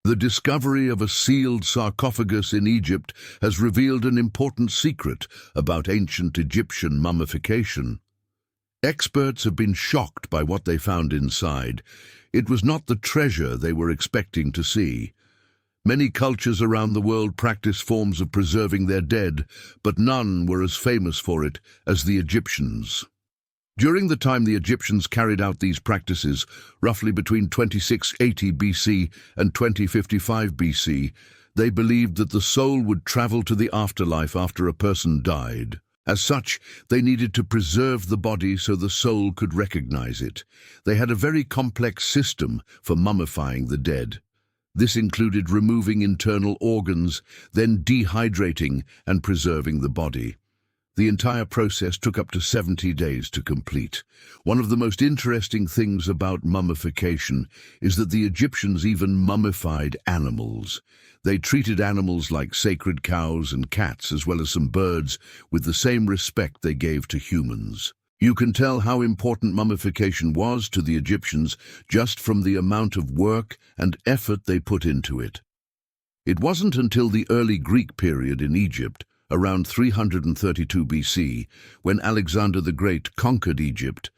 The discovery of a sealed sarcophagus in Egypt has revealed an important secret about ancient Egyptian mummification. Experts have been shocked by what they found inside. It was not the treasure they were expecting to see. Many cultures around the world practice forms of preserving their dead, but none were as famous for it as the Egyptians. During the time the Egyptians carried out these practices, roughly between 2680 BC and 2055 BC, they believed that the soul would travel to the afterlife after a person died. As such, they needed to preserve the body so the soul could recognize it. They had a very complex system for mummifying the dead. This included removing internal organs, then dehydrating and preserving the body. The entire process took up to 70 days to complete. One of the most interesting things about mummification is that the Egyptians even mummified animals. They treated animals like sacred cows and cats, as well as some birds, with the same respect they gave to humans. You can tell how important mummification was to the Egyptians just from the amount of work and effort they put into it. It wasn't until the early Greek period in Egypt, around 332 BC, when Alexander the Great conquered Egypt,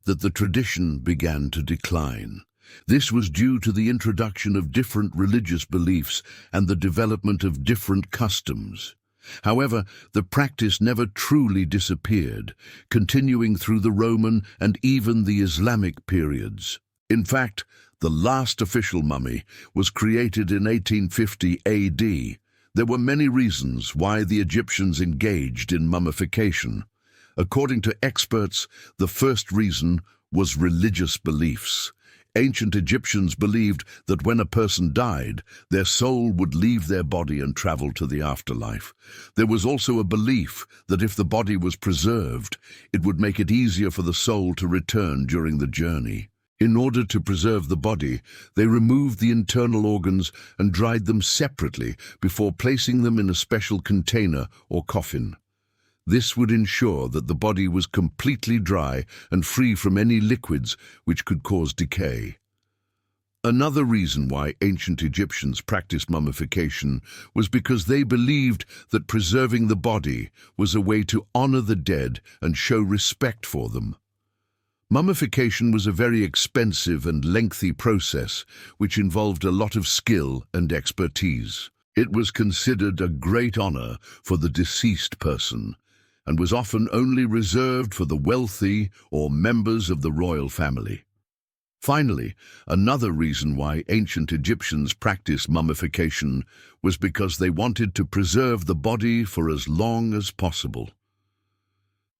that the tradition began to decline. This was due to the introduction of different religious beliefs and the development of different customs. However, the practice never truly disappeared, continuing through the Roman and even the Islamic periods. In fact, the last official mummy was created in 1850 AD. There were many reasons why the Egyptians engaged in mummification. According to experts, the first reason was religious beliefs. Ancient Egyptians believed that when a person died, their soul would leave their body and travel to the afterlife. There was also a belief that if the body was preserved, it would make it easier for the soul to return during the journey. In order to preserve the body, they removed the internal organs and dried them separately before placing them in a special container or coffin. This would ensure that the body was completely dry and free from any liquids which could cause decay. Another reason why ancient Egyptians practiced mummification was because they believed that preserving the body was a way to honor the dead and show respect for them. Mummification was a very expensive and lengthy process which involved a lot of skill and expertise. It was considered a great honor for the deceased person and was often only reserved for the wealthy or members of the royal family. Finally, another reason why ancient Egyptians practiced mummification was because they wanted to preserve the body for as long as possible.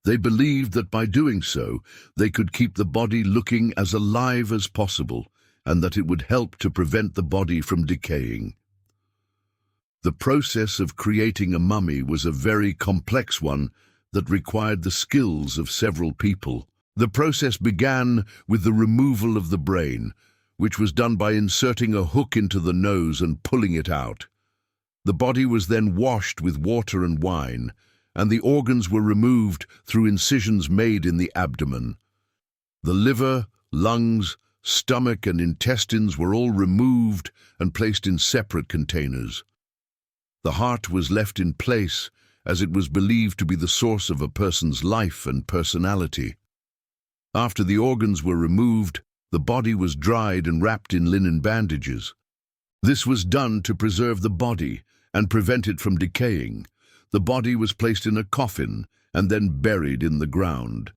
They believed that by doing so, they could keep the body looking as alive as possible, and that it would help to prevent the body from decaying. The process of creating a mummy was a very complex one that required the skills of several people. The process began with the removal of the brain, which was done by inserting a hook into the nose and pulling it out. The body was then washed with water and wine, and the organs were removed through incisions made in the abdomen. The liver, lungs, stomach, and intestines were all removed and placed in separate containers. The heart was left in place, as it was believed to be the source of a person's life and personality. After the organs were removed, the body was dried and wrapped in linen bandages. This was done to preserve the body and prevent it from decaying. The body was placed in a coffin and then buried in the ground.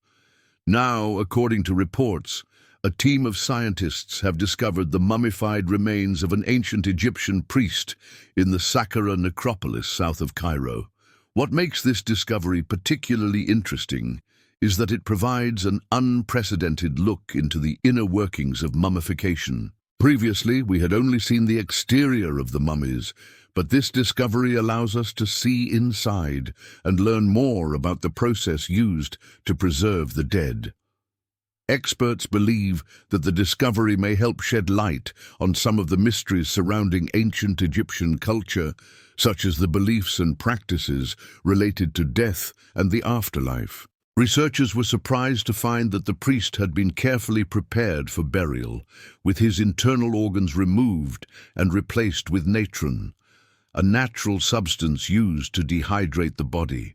Now, according to reports, a team of scientists have discovered the mummified remains of an ancient Egyptian priest in the Saqqara Necropolis south of Cairo. What makes this discovery particularly interesting is that it provides an unprecedented look into the inner workings of mummification. Previously, we had only seen the exterior of the mummies, but this discovery allows us to see inside and learn more about the process used to preserve the dead. Experts believe that the discovery may help shed light on some of the mysteries surrounding ancient Egyptian culture, such as the beliefs and practices related to death and the afterlife. Researchers were surprised to find that the priest had been carefully prepared for burial, with his internal organs removed and replaced with natron, a natural substance used to dehydrate the body.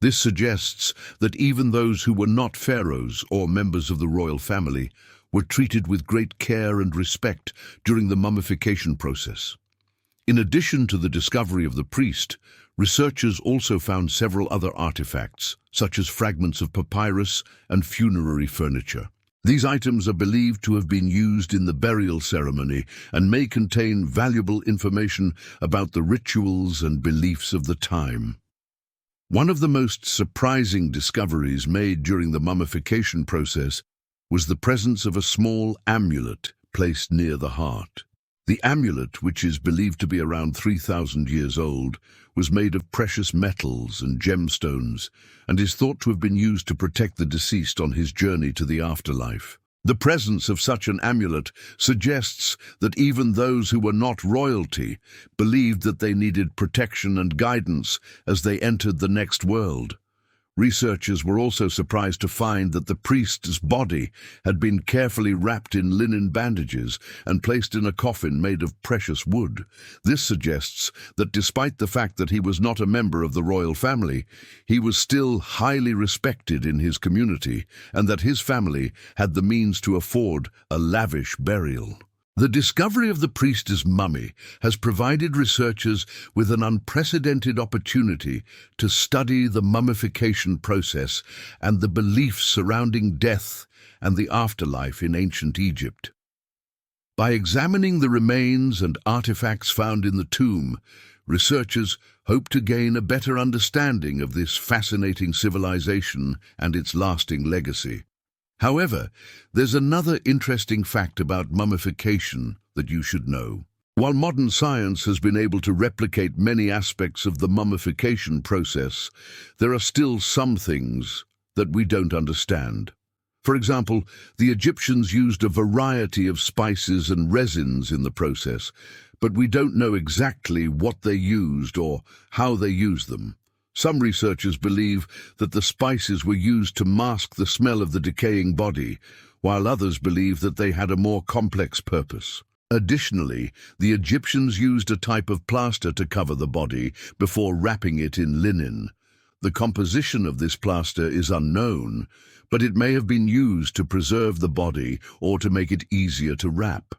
This suggests that even those who were not pharaohs or members of the royal family were treated with great care and respect during the mummification process. In addition to the discovery of the priest, researchers also found several other artifacts, such as fragments of papyrus and funerary furniture. These items are believed to have been used in the burial ceremony and may contain valuable information about the rituals and beliefs of the time. One of the most surprising discoveries made during the mummification process was the presence of a small amulet placed near the heart. The amulet, which is believed to be around 3,000 years old, was made of precious metals and gemstones and is thought to have been used to protect the deceased on his journey to the afterlife. The presence of such an amulet suggests that even those who were not royalty believed that they needed protection and guidance as they entered the next world. Researchers were also surprised to find that the priest's body had been carefully wrapped in linen bandages and placed in a coffin made of precious wood. This suggests that despite the fact that he was not a member of the royal family, he was still highly respected in his community and that his family had the means to afford a lavish burial. The discovery of the priest's mummy has provided researchers with an unprecedented opportunity to study the mummification process and the beliefs surrounding death and the afterlife in ancient Egypt. By examining the remains and artifacts found in the tomb, researchers hope to gain a better understanding of this fascinating civilization and its lasting legacy. However, there's another interesting fact about mummification that you should know. While modern science has been able to replicate many aspects of the mummification process, there are still some things that we don't understand. For example, the Egyptians used a variety of spices and resins in the process, but we don't know exactly what they used or how they used them. Some researchers believe that the spices were used to mask the smell of the decaying body, while others believe that they had a more complex purpose. Additionally, the Egyptians used a type of plaster to cover the body before wrapping it in linen. The composition of this plaster is unknown, but it may have been used to preserve the body or to make it easier to wrap.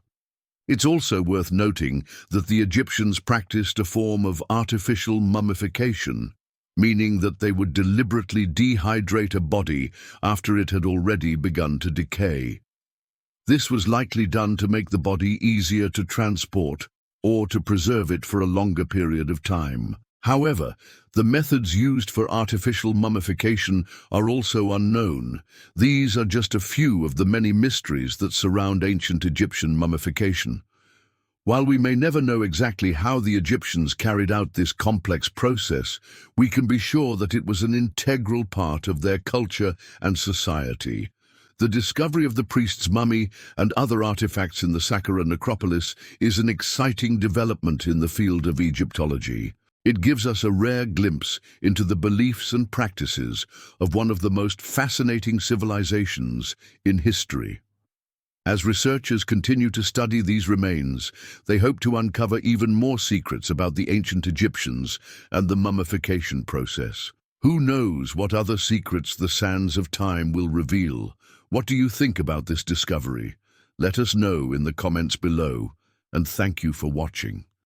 It's also worth noting that the Egyptians practiced a form of artificial mummification, meaning that they would deliberately dehydrate a body after it had already begun to decay. This was likely done to make the body easier to transport or to preserve it for a longer period of time. However, the methods used for artificial mummification are also unknown. These are just a few of the many mysteries that surround ancient Egyptian mummification. While we may never know exactly how the Egyptians carried out this complex process, we can be sure that it was an integral part of their culture and society. The discovery of the priest's mummy and other artifacts in the Saqqara Necropolis is an exciting development in the field of Egyptology. It gives us a rare glimpse into the beliefs and practices of one of the most fascinating civilizations in history. As researchers continue to study these remains, they hope to uncover even more secrets about the ancient Egyptians and the mummification process. Who knows what other secrets the sands of time will reveal? What do you think about this discovery? Let us know in the comments below, and thank you for watching.